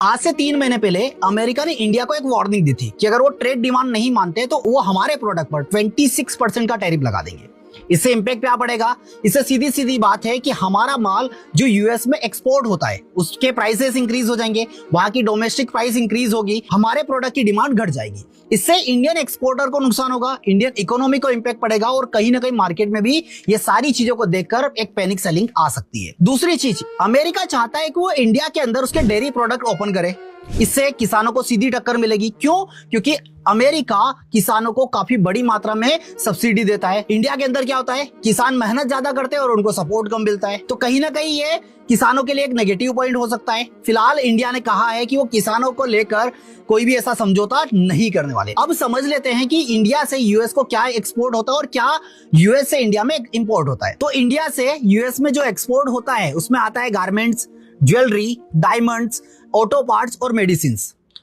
आज से 3 महीने पहले अमेरिका ने इंडिया को एक वार्निंग दी थी कि अगर वो ट्रेड डिमांड नहीं मानते तो वो हमारे प्रोडक्ट पर 26% का टैरिफ लगा देंगे। इससे इंपैक्ट क्या पड़ेगा? इससे सीधी सीधी बात है कि हमारा माल जो यूएस में एक्सपोर्ट होता है उसके प्राइसेस इंक्रीज हो जाएंगे, वहां की डोमेस्टिक प्राइस इंक्रीज होगी, हमारे प्रोडक्ट की डिमांड घट जाएगी। इससे इंडियन एक्सपोर्टर को नुकसान होगा, इंडियन इकोनॉमी को इंपैक्ट पड़ेगा और कहीं ना कहीं मार्केट में भी ये सारी चीजों को देखकर एक पैनिक सेलिंग आ सकती है। दूसरी चीज, अमेरिका चाहता है कि वो इंडिया के अंदर उसके डेयरी प्रोडक्ट ओपन करे। इससे किसानों को सीधी टक्कर मिलेगी। क्यों? क्योंकि अमेरिका किसानों को काफी बड़ी मात्रा में सब्सिडी देता है। इंडिया के अंदर क्या होता है, किसान मेहनत ज्यादा करते हैं और उनको सपोर्ट कम मिलता है। तो कहीं ना कहीं ये किसानों के लिए एक नेगेटिव पॉइंट हो सकता है। फिलहाल इंडिया ने कहा है कि वो किसानों को लेकर कोई भी ऐसा समझौता नहीं करने वाले। अब समझ लेते हैं कि इंडिया से यूएस को क्या एक्सपोर्ट होता है और क्या यूएस से इंडिया में इंपोर्ट होता है। तो इंडिया से यूएस में जो एक्सपोर्ट होता है उसमें आता है garments, jewellery, diamonds, auto parts और मेडिसिन।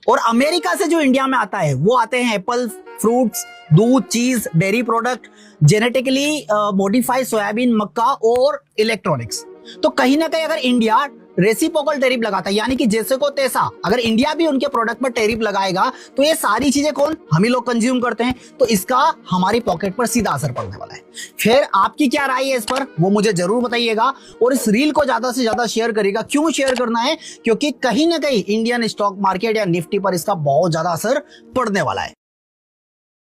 और अमेरिका से जो इंडिया में आता है वो आते हैं एप्पल, फ्रूट्स, दूध, cheese, dairy product, genetically modified soybean, मक्का और इलेक्ट्रॉनिक्स। तो कहीं ना कहीं अगर इंडिया रेसिप्रोकल टैरिफ लगाता है, यानी कि जैसे को तैसा, अगर इंडिया भी उनके प्रोडक्ट पर टैरिफ लगाएगा तो ये सारी चीजें कौन, हम ही लोग कंज्यूम करते हैं, तो इसका हमारी पॉकेट पर सीधा असर पड़ने वाला है। फिर आपकी क्या राय है इस पर, वो मुझे जरूर बताइएगा और इस रील को ज्यादा से ज्यादा शेयर करिएगा। क्यों शेयर करना है? क्योंकि कहीं ना कहीं इंडियन स्टॉक मार्केट या निफ्टी पर इसका बहुत ज्यादा असर पड़ने वाला है।